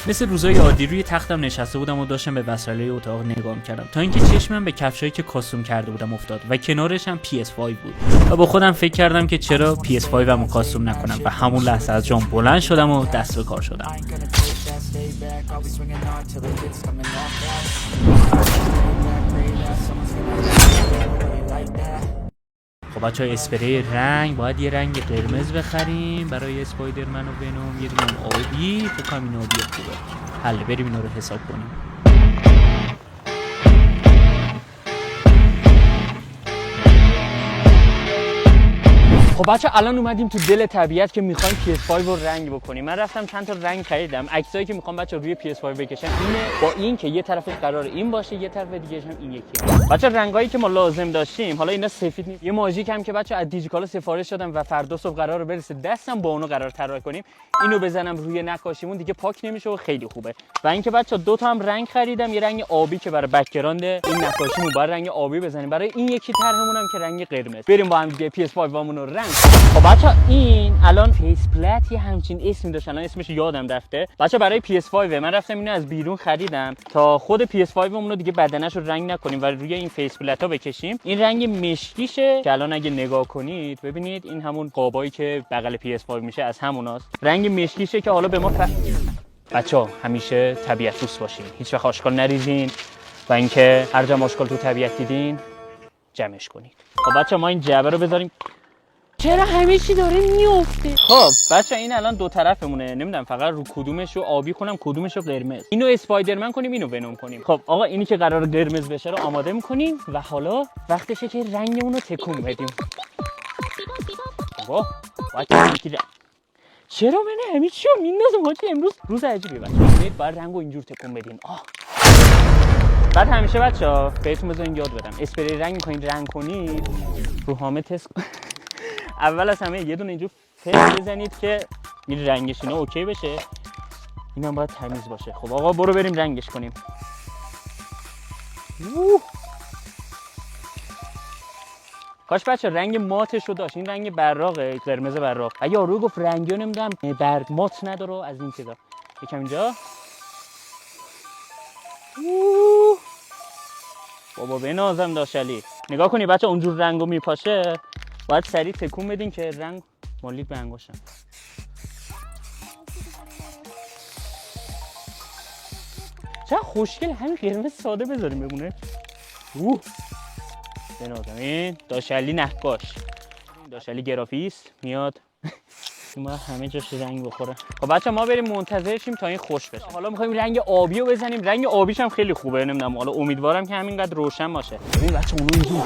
مثل روزای عادی روی تختم نشسته بودم و داشتم به وسایل اتاق نگاه می‌کردم تا اینکه چشمم به کفشایی که کاستوم کرده بودم افتاد و کنارش هم PS5 بود و با خودم فکر کردم که چرا PS5 رو کاستوم نکنم و همون لحظه از جام بلند شدم و دست به کار شدم. خب بچه‌ها اسپری رنگ باید یه رنگ قرمز بخریم برای اسپایدرمن و ونوم، یه دونه آبی، فکر کنم این آبی خوبه. حله بریم اینا رو حساب کنیم. خب بچه الان اومدیم تو دل طبیعت که میخوایم PS5 رو رنگ بکنیم. من رفتم چند تا رنگ خریدم. عکسایی که میخوام بچه روی PS5 بکشم اینه، با این که یه طرفش قرار این باشه، یه طرف دیگه‌ش هم این یکیه. بچه رنگایی که ما لازم داشتیم، حالا اینا سفید نیست. یه ماژیک هم که بچه از دیجیکالا سفارش دادم و فردا صبح قراره برسه دستم، با اونو قرار طراحی کنیم. اینو بزنم روی نقاشیمون دیگه پاک نمیشه و خیلی خوبه. و اینکه بچه دو تا هم رنگ خریدم، یه رنگ آبی که برای بک‌گراند این نقاشیمون باید رنگ آبی بزنیم، برای این یکی طرحمون هم که رنگ قرمز. بریم با هم دیگه PS5 وامون رو رنگ. خب بچه این الان فیس پلت یه همچین اسمی داشت، الان اسمش یادم رفته. بچه برای PS5 من رفتم اینو از بیرون خریدم تا خود PS5 مون رو دیگه بدنش رو رنگ نکنیم و روی این فیس پلت ها بکشیم. این رنگ مشکیشه که الان اگه نگاه کنید ببینید این همون قابایی که بغل PS5 میشه از هموناست. رنگ مشکیشه که حالا به ما بچه‌ها همیشه طبیعت دوست باشین، هیچ وقت آشغال نریزین و اینکه هر جا آشغال تو طبیعت دیدین جمعش کنید. خب بچه‌ها ما این جعبه رو بذاریم. چرا همه چی داره میفته؟ خب بچه این الان دو طرفمونه، نمیدونم فقط رو کدومش رو آبی کنم کدومش رو قرمز. اینو اسپایدرمن کنیم اینو ونوم کنیم. خب آقا اینی که قرار قرمز بشه رو آماده میکنیم و حالا وقتشه که رنگمون رو تکون بدیم. واه چرا من همه چی رو میندازم حاجی؟ امروز روز عجیبیه بچه. ببینید باید رنگو اینجور تکون بدین. بعد همیشه بچه‌ها بهتون بذارین یاد بدم اسپری رنگ می‌کنین رنگ کنید رو حامد تست اول از همه یه دونه اینجور فر بزنید که این رنگش اینا اوکی بشه، اینم باید تمیز باشه. خب آقا برو بریم رنگش کنیم. کاش بچه رنگ ماتش رو داشت، این رنگ براقه، قرمز براق. اگه یارو گفت رنگی رو نمیدونم مات نداره از این چیزا. یکم اینجا بابا بنازم داشلی. نگاه کنی بچه اونجور رنگو میپاشه باید سریع تکون بدین که رنگ مالید به انگشتم. چه خوشگل، همین قرمز ساده بذاریم بمونه. بنازم این داشلی نقاش، داشلی گرافیست میاد ما همه جاش رنگ بخوره. خب بچه ما بریم منتظر شیم تا این خوش بشه. حالا می‌خوایم رنگ آبی رو بزنیم. رنگ آبیش هم خیلی خوبه، نمیدونم حالا امیدوارم که همینقدر روشن باشه. ببین بچه اونو اینجوری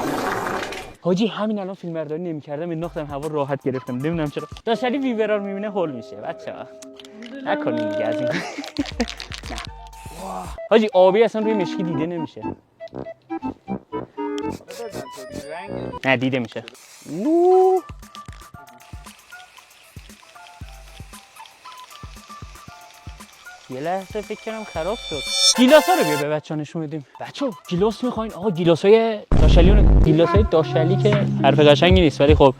حاجی همین الان فیلمبرداری نمی‌کردم انداختم هوا راحت گرفتم، نمیدونم چرا. داشلی ویورا رو می‌بینه هول میشه بچه‌ها. نکنین دیگه از این. نه حاجی آبی اصلا روی مشکی دیده نمیشه. نه دیده میشه. یه لحظه فکر کردم خراب شد. گیلاسا رو بیا به بچه‌ها نشون بدیم. بچه‌ها گیلاس می‌خواین؟ آقا گیلاسای داشلیون، گیلاسای داشلی که حرف قشنگی نیست ولی خب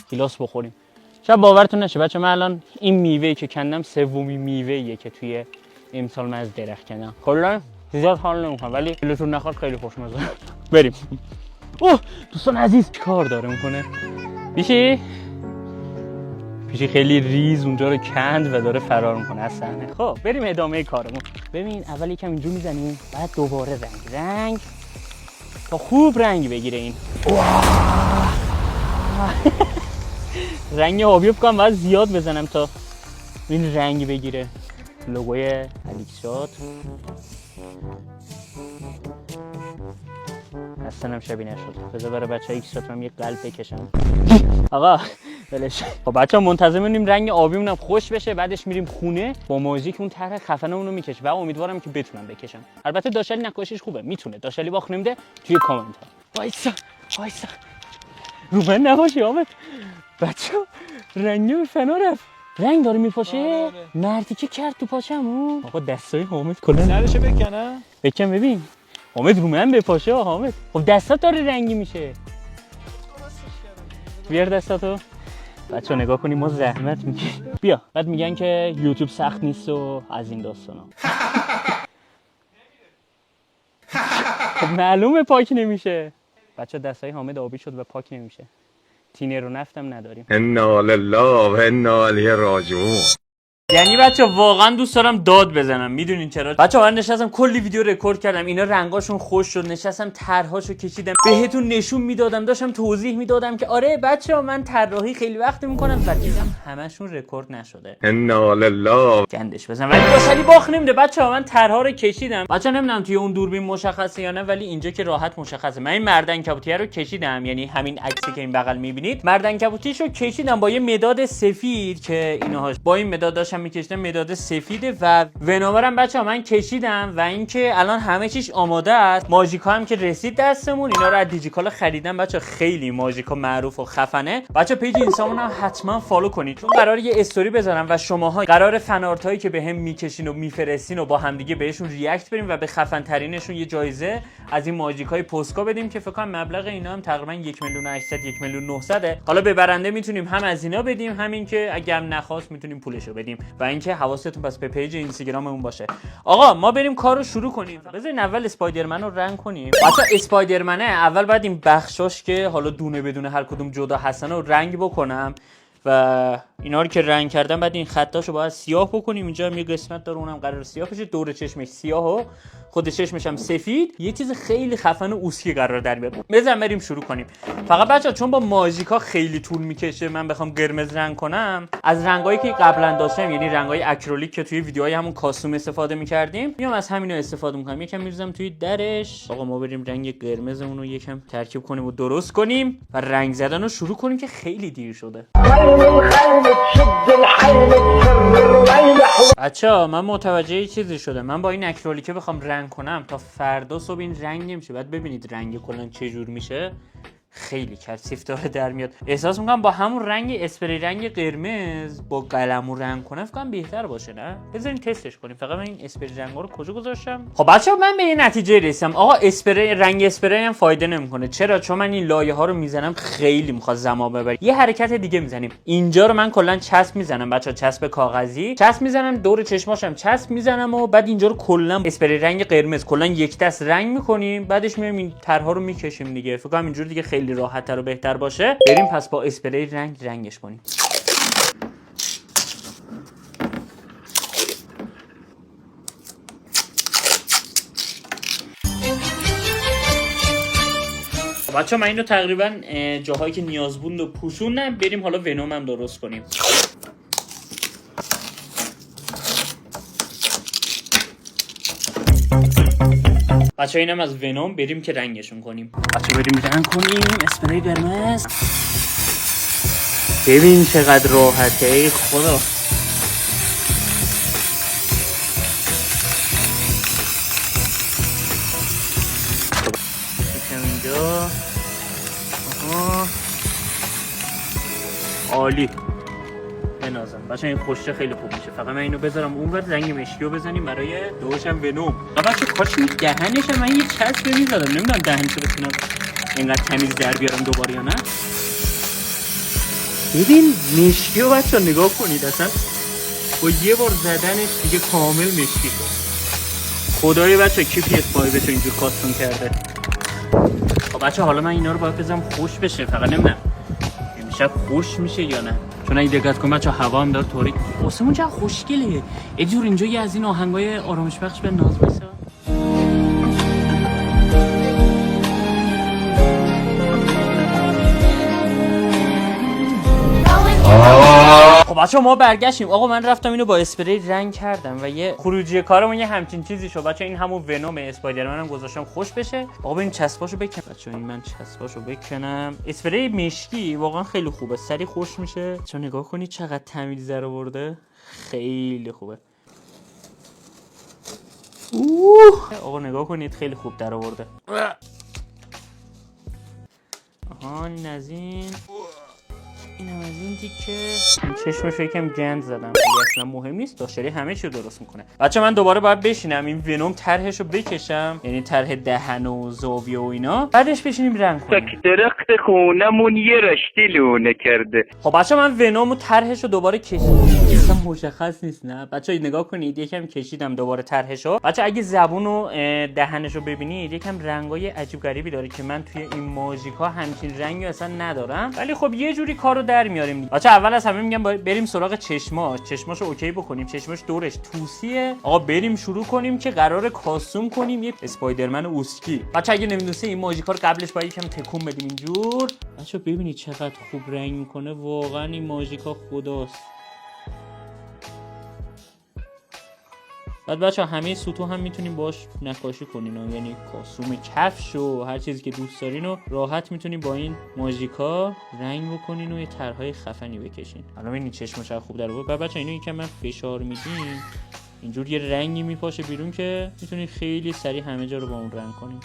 گیلاس بخوریم. شاید باورتون نشه بچه‌ها من الان این میوه‌ای که کندم سومین میوه‌ایه که توی امسال من از درخت کندم. کلا زیاد حال نمی‌کنم ولی دلتون نخواد خیلی خوشمزه. بریم. دوستان عزیز کار داره میکنه. پیشی خیلی ریز اونجا رو کند و داره فرار میکنه از صحنه. خب بریم ادامه کارمون. ببین اول یکم اینجور میزنیم بعد دوباره رنگ تا خوب رنگ بگیره این. رنگ آبی بکنم باید زیاد بزنم تا این رنگ بگیره. لوگوی الیکسات اصلا هم شبیه نشد. بذار برای بچه ایکسات هم یه قلب بکشم. آقا بلش. خب بچه ها منتظر میمونیم رنگ آبیمون هم خوش بشه، بعدش میریم خونه با ماژیک اون طرح خفنمون رو میکشیم و امیدوارم که بتونم بکشم. البته داشلی نقاشیش خوبه میتونه، داشلی باخت نمیده توی کامنت ها. وایسا رو من نباشی حامد. بچه ها رنگ فنا رفت، رنگ داره میپاشه. مردی که کرد تو پاچمون. آقا دستای حامد کلا سرشو بکنه بکن ببین حامد رو من بپاشه. حامد خب دستات داره رنگی میشه. بیار دستاتو. بچه‌ها نگاه کنیم ما زحمت میکشیم. بیا بعد میگن که یوتیوب سخت نیست و از این داستانا. خب معلومه پاک نمیشه. بچه‌ها دستای حامد آبی شد و پاک نمیشه. تینر و نفتم نداریم. انا لله و انا الیه راجعون. یعنی بچه واقعا دوست دارم داد بزنم. میدونین چرا؟ بچه من نشستم کلی ویدیو رکورد کردم، اینا رنگاشون خوش شد، نشستم طرحاشو کشیدم، بهتون نشون میدادم، داشتم توضیح میدادم که آره بچه من طراحی خیلی وقت میکنم و چیزم همشون رکورد نشده. انا لله گندش بزن. ولی باشلی باخ نمیده بچه من طرحها رو کشیدم. بچه نمیدونم توی اون دوربین مشخصه یا نه، ولی اینجا که راحت مشخصه. من این مردعنکبوتیه رو کشیدم، یعنی همین عکسی که این بغل میبینید مردعنکبوتیشو کشیدم با یه مداد سفید که اینهاش با این مداد داشتم میکشیدم، مداد سفیده و ونومرم بچه‌ها من کشیدم و اینکه الان همه چیش آماده است. ماژیکا هم که رسید دستمون، اینا رو از دیجیکالا خریدم بچه‌ها، خیلی ماژیکا معروف و خفنه. بچه‌ها پیج اینستامون هم حتما فالو کنید چون قراره یه استوری بذارم و شماها قرار فنارت هایی که بهم میکشین و میفرستین و با همدیگه بهشون ریاکت بریم و به خفن ترینشون یه جایزه از این ماژیکای پوسکا بدیم که فکر کنم مبلغ اینا هم تقریبا 1,800,000 1,900,000. حالا به برنده میتونیم هم از اینا بدیم، همین که اگه هم نخواست میتونیم پولشو بدیم. و اینکه حواستون پس به پیج اینستاگراممون باشه. آقا ما بریم کارو شروع کنیم. بذارین اول اسپایدرمن رو رنگ کنیم. بچا اسپایدرمنه اول بعد این بخشاش که حالا دونه بدونه هر کدوم جدا هستن رو رنگ بکنم و اینا رو که رنگ کردم بعد این خطاشو باید سیاه بکنیم. اینجا هم یه قسمت داره اونم قرار سیاه بشه، دور چشمش سیاه و خود چشمش هم سفید. یه چیز خیلی خفن و اوسکی قرار در بیاد. بزن بریم شروع کنیم. فقط بچا چون با ماژیکا خیلی طول میکشه من بخوام قرمز رنگ کنم، از رنگایی که قبلا داشتم یعنی رنگای اکریلیک که توی ویدیوهای همون کاستوم استفاده میکردیم میام از همینا استفاده میکنم. یکم میریزم توی درش. آقا ما بریم رنگ قرمزمون رو یکم ترکیب کنیم و درست کنیم و رنگ زدن رو شروع کنیم که خیلی دیر شده. بچه‌ها من متوجه یه چیزی شده. من با این اکریلیک بخوام رنگ کنم تا فردا صبح این رنگ نمیشه. بعد ببینید رنگ کلا چه جور میشه. خیلی کثیف داره در میاد. احساس میکنم با همون رنگ اسپری رنگ قرمز با قلمو رنگ کنم فکر کنم بهتر باشه. نه بذارین تستش کنیم. فقط من این اسپری رنگا رو کجا گذاشتم؟ خب بچه‌ها من به این نتیجه رسیدم آقا اسپری رنگ اسپری هم فایده نمیکنه. چرا؟ چون من این لایه ها رو میزنم خیلی میخواد زمان ببره. یه حرکت دیگه میزنیم. اینجا رو من کلا چسب میزنم بچه‌ها، چسب کاغذی چسب میزنم، دور چشماشم چسب میزنم و بعد اینجا رو کلا اسپری رنگ قرمز کلا یک دست رنگ میکنیم. بعدش میایم این طرح‌ها رو میکشیم دیگه. فکر کنم اینجوری دیگه خیلی راحت‌تر و بهتر باشه. بریم پس با اسپری رنگش کنیم. بچه من اینو تقریبا جاهایی که نیاز بود و پوشوندم. بریم حالا ونوم هم درست کنیم. بچه اینم از ونوم. بریم که رنگشون کنیم. بچه بریم رنگ کنیم. اسپری قرمز. ببین چقدر راحته. ای خدا اینجا. عالی بنازم بچه این خوشه خیلی خوب میشه. فقط من اینو بذارم اون ور رنگ مشکی رو بزنیم برای دوشم ونوم. بچه کاش این دهنش من یه چسب میزدم. نمیدونم دهنش رو بتونم اینقدر تمیز در بیارم دوباره یا نه. ببین مشکی رو بچه نگاه کنید اصلا با یه بار زدنش دیگه کامل مشکی شد. خدای بچه کی PS5 بچه اینجور کاستوم کرده. خب بچه حالا من اینا رو باید بذارم خوش بشه. فقط نمیدونم امشب خوش میشه یا نه. چون اگه دقت کنم بچه هوا هم داره تاریک. آسمون چقدر خوشگله. یه جور اینجا یه از این آهنگای آرامش بخش به ناز بسه. خب بچه ما برگشتیم. آقا من رفتم اینو با اسپری رنگ کردم و یه خروجی کارمون یه همچین چیزی شد. بچه این همون ونوم اسپایدرمنم گذاشتم خوش بشه. آقا این چسباشو بکنم. بچه این من چسباشو بکنم. اسپری مشکی واقعا خیلی خوبه. سری خوش میشه. چون نگاه کنید چقدر تمیز در آورده. خیلی خوبه. آقا نگاه کنید خیلی خوب در آورده. آها نزین. اینم از این تیکه. چشمش یکم گند زدم ولی اصلا مهم نیست، داشتری همه چی رو درست میکنه. بچه من دوباره باید بشینم این ونوم طرحشو بکشم، یعنی طرح دهن و زاویه و اینا، بعدش بشینیم رنگ کنیم. درخت خونمون یه رشته لونه کرده. خب بچه من ونومو طرحشو دوباره کشیدم، اصلا مشخص نیست نه بچه نگاه کنید، یکم کشیدم دوباره طرحشو. بچه اگه زبون و دهنشو ببینید یکم رنگای عجیب غریبی داره که من توی این ماژیکا همچین رنگی اصلا ندارم، ولی خب یه جوری کارو در میاریم. بچه اول از همه میگم بریم سراغ چشماشو اوکی بکنیم. چشماش دورش توسیه. آقا بریم شروع کنیم که قراره کاستوم کنیم یه اسپایدرمن اوسکی. بچه اگه نمیدونید این ماژیکا رو قبلش باید یکم تکون بدیم اینجور. بچه ببینید چقدر خوب رنگ میکنه، واقعا این ماژیکا خداست. بعد بچه همه سطوح هم میتونیم باش نقاشی کنین، یعنی کاستوم کفش و هر چیزی که دوست دارین و راحت میتونین با این ماژیکا رنگ بکنین و یه طرحهای خفنی بکشین. الان این چشمش خوب در بود. بعد بچه اینو یکم من فشار میدیم اینجور یه رنگی میپاشه بیرون که میتونین خیلی سریع همه جا رو با اون رنگ کنین.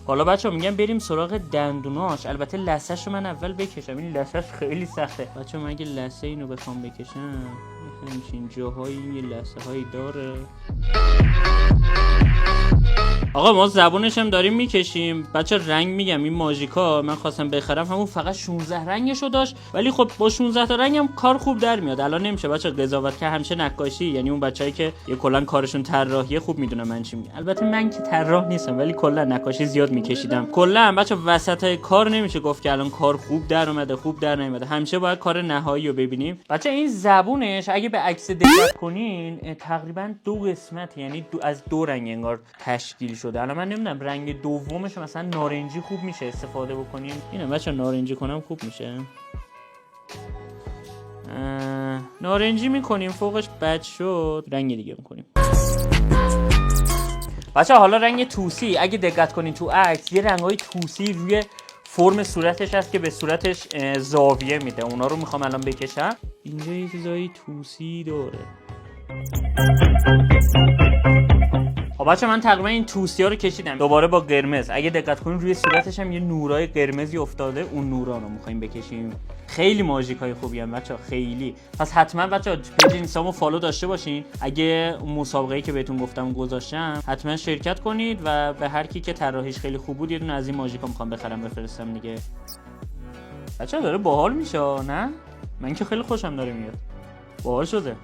حالا بچه میگم بریم سراغ دندوناش. البته لثه‌ش رو من اول بکشم، این لثه‌ش خیلی سخته. بچه من اگه لثه اینو بخوام بکشم همچین جاهایی یه لثه هایی داره. آقا ما زبونش هم داریم میکشیم. بچه رنگ میگم این ماژیکا من خواستم بخرم همون فقط 16 رنگشو داشت، ولی خب با 16 تا رنگ هم کار خوب در میاد. الان نمیشه بچه قضاوت که همیشه نقاشی، یعنی اون بچه‌ای که یه کلا کارشون طراحیه خوب میدونن من چی میگم. البته من که طراح نیستم ولی کلا نقاشی زیاد میکشیدم. کلا بچه وسط کار نمیشه گفت که الان کار خوب در اومده خوب در نیومده، همیشه باید کار نهایی رو ببینیم. بچه این زبونش اگه به عکس دقت کنین تقریبا دو قسمت، یعنی از دو رنگ انگار تشکیل شده. الان من نمیدونم رنگ دومش مثلا نارنجی خوب میشه استفاده بکنیم. اینه بچه نارنجی کنم خوب میشه. نارنجی میکنیم فوقش بد شد، رنگ دیگه میکنیم. بچه حالا رنگ توسی اگه دقت کنین تو عکس یه رنگای توسی روی فرم صورتش هست که به صورتش زاویه میده، اونا رو میخوام الان بکشم. اینجا یه چیزای توسی داره. خب بچه من تقریبا این توسی ها رو کشیدم دوباره با قرمز. اگه دقت کنین روی صورتش هم یه نورای قرمزی افتاده، اون نورا رو میخوایم بکشیم. خیلی ماژیکای خوبی ان بچه، خیلی. پس حتما بچه پیج اینستامو فالو داشته باشین. اگه مسابقه‌ای که بهتون گفتم گذاشتم حتما شرکت کنید و به هر کی که طراحیش خیلی خوب بود یه دونه از این ماژیکا میخوام بخرم بفرستم دیگه. بچه داره باحال میشه نه؟ من که خیلی خوشم داره میاد. باحال شده.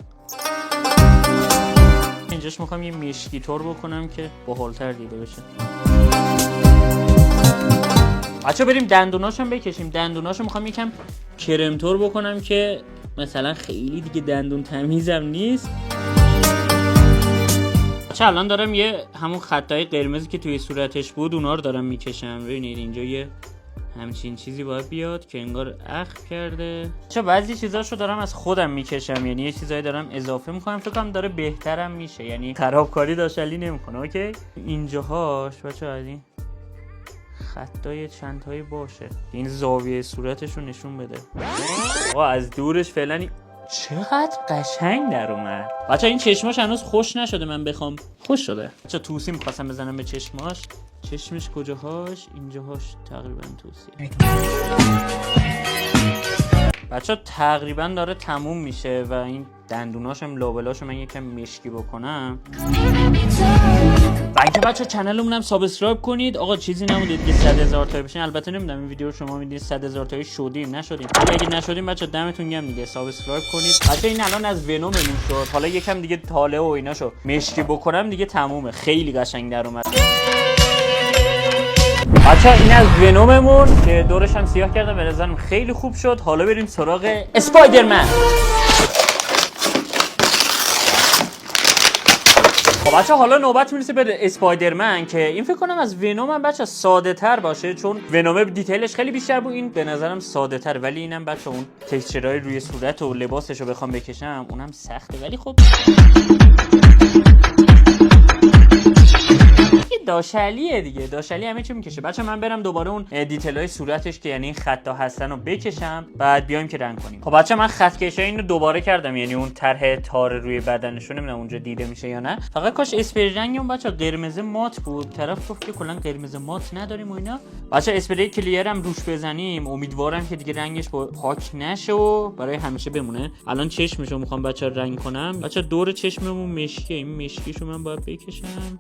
اینجاش میخوام یه مشکی طور بکنم که باحال‌تر دیده بشه. بچه بریم دندوناشم بکشیم. دندوناشو میخوام یکم کرم طور بکنم که مثلا خیلی دیگه دندون تمیزم نیست. بچه الان دارم یه همون خطای قرمزی که توی صورتش بود اونا رو دارم میکشم. ببینید اینجا یه همچین چیزی باید بیاد که انگار اخم کرده. چه بعضی چیزاشو دارم از خودم میکشم، یعنی یه چیزایی دارم اضافه میکنم، فکر کنم داره بهترم میشه، یعنی خرابکاری داشتلی نمیکنه. اوکی اینجاهاش بچه از این خطای چند تایی باشه این زاویه صورتشو نشون بده. آقا از دورش فعلا چقدر قشنگ در اومد. بچه این چشماش هنوز خوش نشده، من بخوام خوش شده. بچه توسی میخواستم بزنم به چشماش. چشمش کجاهاش؟ اینجاهاش تقریبا توسی. بچه تقریبا داره تموم میشه و این دندوناشم لابلاشو من یکم مشکی بکنم. و اینکه بچه چنلمونم سابسکرایب کنید. آقا چیزی نمونده که 100,000 تایی بشین. البته نمیدونم این ویدیو رو شما میدید 100,000 تایی شدیم نشدیم، ولی اگه نشدیم بچه دمتون گرم دیگه، سابسکرایب کنید. بچه این الان از ونوممون شد، حالا یکم دیگه تاله و ایناشو مشکی بکنم دیگه تمومه. خیلی قشنگ در اومد. بچه این از ونوممون که دورش هم سیاه کردم، به نظرم خیلی خوب شد. حالا بریم سراغ اسپایدرمن. خب بچه حالا نوبت میرسه به اسپایدرمن که این فکر کنم از ونوم هم بچه ساده تر باشه، چون ونوم دیتیلش خیلی بیشتر بود، این به نظرم ساده تر. ولی اینم بچه اون تکسچرهای روی صورت و لباسش رو بخوام بکشم اونم سخته، ولی خب یه داشلیه دیگه، داشلی همه چی میکشه. بچه من برم دوباره اون دیتیلای صورتش که یعنی این خطا هستن رو بکشم، بعد بیایم که رنگ کنیم. خب بچه من خط کشی اینو دوباره کردم، یعنی اون طرح تار روی بدنشون نمیدونم اونجا دیده میشه یا نه. فقط کاش اسپری رنگ اون بچه قرمز مات بود، طرف گفت که کلا قرمز مات نداریم و اینا. بچه اسپری کلیر هم روش بزنیم، امیدوارم که دیگه رنگش پاک نشه و برای همیشه بمونه. الان چشمشو میخوام بچه رنگ کنم. بچه دور چشممون مشکی، این مشکیشو من باید بکشم.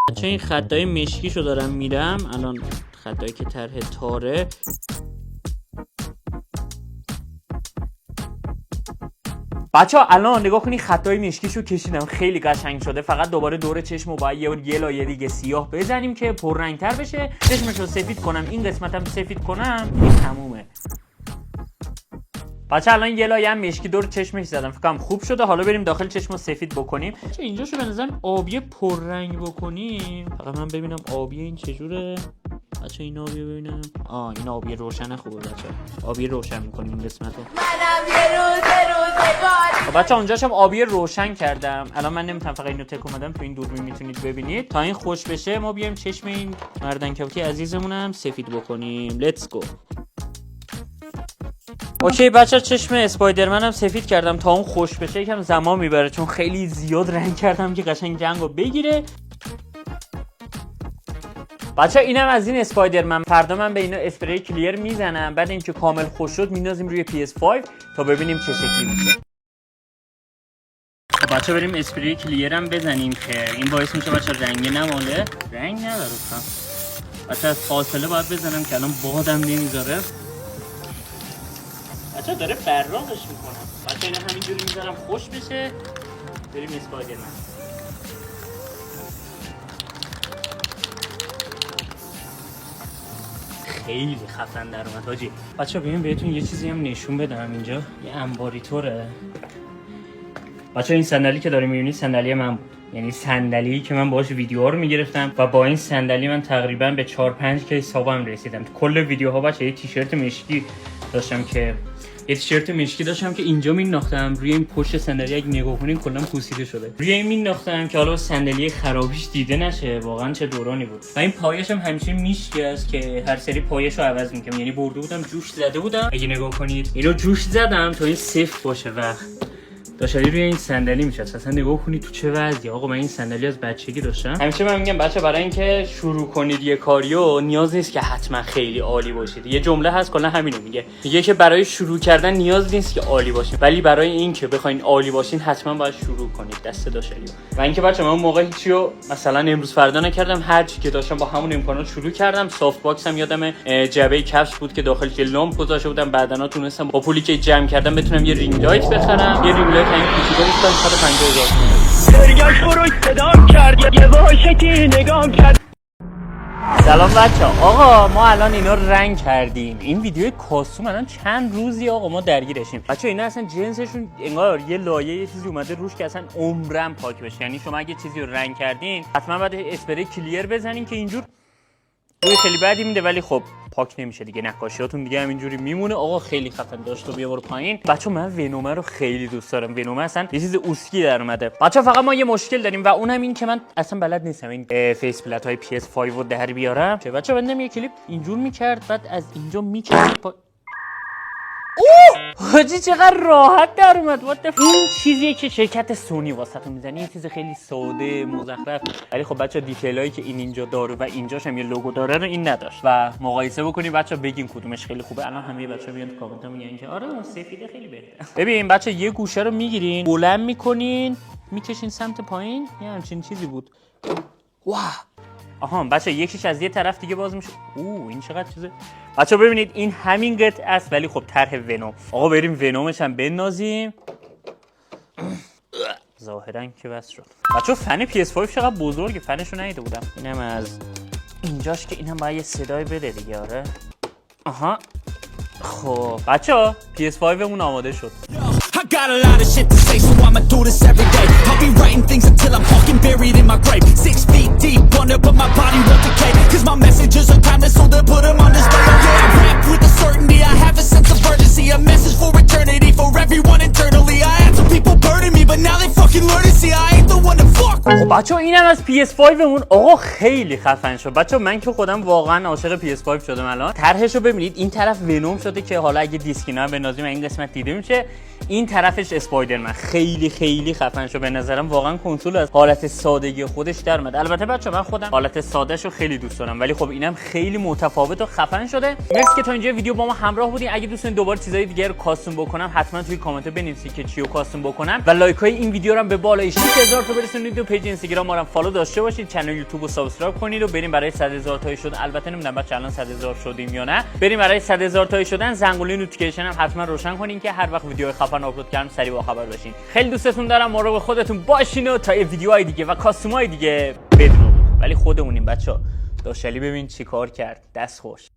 بچه این خطای مشکیشو دارم میرم الان، خطایی که طرح تاره. بچه ها الان نگاه کنی خطای مشکیشو کشیدم، خیلی قشنگ شده. فقط دوباره دور چشمو باید یه لایه دیگه سیاه بزنیم که پررنگ‌تر بشه. چشمشو سفید کنم، این قسمتم سفید کنم، این تمومه. بچه الان یه لایه هم مشکی دور چشمش زدم، فکر کنم خوب شده. حالا بریم داخل چشمو سفید بکنیم. بچه اینجاشو به نظرم آبی پررنگ بکنیم. فقط من ببینم آبی این چجوره. بچه این آبی ببینم، این آبی روشن خوبه. بچه آبی روشن میکنیم این قسمتو. بچه اونجاشم آبی روشن کردم. الان من نمیتونم، فقط اینو تک اومدم، تو این دوربین میتونید ببینید. تا این خوش بشه ما بیایم چشم این مردنکوکی عزیزمونم سفید بکنیم. لیتس گو. اوکی بچه چشم اسپایدرمن هم سفید کردم. تا اون خوش بشه یکم زمان میبره چون خیلی زیاد رنگ کردم که قشنگ جنگو بگیره. بچه اینم از این اسپایدرمن. فردا من به اینا اسپری کلیر میزنم، بعد اینکه کامل خوش شد میندازیم روی PS5 تا ببینیم چه شکلی میشه. بچه بریم اسپری کلیر هم بزنیم که این باعث میشه بچه رنگ نماله. رنگ نداره بچه، از فاصله باید بزنم که الان بادم نمیذاره. بچه داره براقش میکنم. بچه اینا همینجوری میذارم خوش بشه. بریم اسپایدرمن. خیلی خفن در اومد حاجی. بچه ببین بهتون یه چیزی هم نشون بدم. اینجا یه انباریتوره. بچه این صندلی که داریم میبینید صندلی من بود، یعنی صندلی که من باهاش ویدیوها رو میگرفتم و با این صندلی من تقریبا به 4-5 کی حسابم رسیدم. تو کل ویدیوها بچه یه تیشرت مشکی داشتم که اینجا مینداختم روی این پشت صندلی. اگه نگاه کنین کلا پوسیده شده. روی این مینداختم که حالا صندلی خرابیش دیده نشه. واقعا چه دورانی بود. و این پایش هم همیشه میشکی است که هر سری پایشو عوض میکنم. یعنی برده بودم جوش زده بودم. اگه نگاه کنید اینو جوش زدم تا این صفر باشه و داشتی روی این صندلی میشه. اصلا نگاه کنید تو چه وضعیه. آقا من این صندلی از بچگی داشتم. همیشه من میگم بچه برای اینکه شروع کنید یه کاریو نیاز نیست که حتما خیلی عالی باشید. یه جمله هست کلا همینو میگه که برای شروع کردن نیاز نیست که عالی باشین، ولی برای اینکه بخواید عالی باشین حتما باید شروع کنید. دست داشتیو. و اینکه بچه من اون موقع هیچیو مثلا امروز فردا نکردم، هر چی که داشتم با همون امکانات شروع کردم. سافت باکس هم یادم جعبه کفش بود که داخلش لامپ گذاشته بودم. بعداً تونستم با پولی که جمع کردم بتونم یه رینگ لایت بخرم. یه رینگ لایت همین کوچیکه بود 150,000. درگاش بروی صدام کرد یه واشکی نگام کرد. سلام بچه. آقا ما الان اینا رنگ کردیم. این ویدیو کاستوم الان چند روزی آقا ما درگیرشیم. بچه اینا اصلا جنسشون انگار یه لایه یه چیزی اومده روش که اصلا عمرم پاک بشه. یعنی شما اگه چیزی رو رنگ کردین حتما باید اسپری کلیر بزنین که اینجور روی خیلی بدی میده، ولی خب پاک نمیشه دیگه. نقاشیاتون دیگه همینجوری میمونه. آقا خیلی خفن داشت. بیا برو پایین. بچه من ونومه رو خیلی دوست دارم. ونومه اصلا یه چیز اوسکی در اومده. بچه فقط ما یه مشکل داریم و اونم این که من اصلا بلد نیستم این فیس پلت های PS5 رو در بیارم. بچه بندم یه کلیپ اینجور میکرد، بعد از اینجا میکرد حاجی چقدر راحت در اومد. این چیزیه که شرکت سونی واسهتون میزنه. این چیز خیلی ساده مزخرف، ولی خب بچا دیتیلایی که این اینجا داره و اینجاش هم یه لوگو داره رو این نداشت. و مقایسه بکنید بچا بگین کدومش خیلی خوبه. الان همه بچا بیان تو کامنت میگن که آره اون سفیده خیلی بهتره. ببین بچا یه گوشه رو میگیرین، بلند میکنین، میکشین سمت پایین. یه همچین چیزی بود. واه آها بچه یکیش از یه طرف دیگه باز میشه. این چقدر چیزه. بچه ببینید این همین قطعه است ولی خب طرح ونوم. آقا بریم ونومش هم بنازیم. ظاهرا که بس شد. بچه فن PS5 چقدر بزرگه. فنشو ندیده بودم. اینم از اینجاش که اینم باید یه صدای بده دیگه. آره آها خب بچه PS5 مون آماده شد. I got a lot of shit to say, so I'ma do this every day. I'll be writing things until I'm fucking buried in my grave. 6 feet deep under, but my body won't decay. Cause my messages are timeless, so they'll put them on display. Yeah, I rap with a certainty, I have a sense of urgency. A message for eternity, for everyone internally. I had some people burning me, but now they fucking learn to see. خب بچه‌ها اینم از PS5 مون. آقا خیلی خفن شد بچه‌ها. من که خودم واقعا عاشق PS5 شدم الان. طرحشو ببینید، این طرف ونوم شده که حالا اگه دیسکینا هم بنازیم این قسمت دیده میشه، این طرفش اسپایدرمن. خیلی خیلی خفن شد به نظرم. واقعا کنسول از حالت سادگی خودش در اومد. البته بچه‌ها من خودم حالت سادهش رو خیلی دوست دارم، ولی خب اینم خیلی متفاوت و خفن شده. مرسی که تا اینجا ویدیو با ما همراه بودین. اگه دوستان دوباره چیزای دیگه رو کاستوم بکنم حتما توی کامنت بنویسید که چیو کاستوم بکنم و لایک های این ویدیو رو هم به بالای 60000 تا برسونید و پیج اینستاگرام ما رو فالو داشته باشید. کانال یوتیوب رو سابسکرایب کنید و بریم برای 100000 تایی شد. البته نمیدونم بچه الان 100000 شدیم یا نه. بریم برای 100000 تایی شدن. زنگوله نوتیفیکیشن هم حتما روشن کنین که هر وقت ویدیو خفن آپلود کردم سریع با خبر بشین. خیلی دوستتون دارم. مراقب خودتون باشین و تا ویدیوهای دیگه و کاستومای دیگه بدرود. ولی خودمونیم بچه‌ها. داشلی ببین چیکار کرد. دست خوش.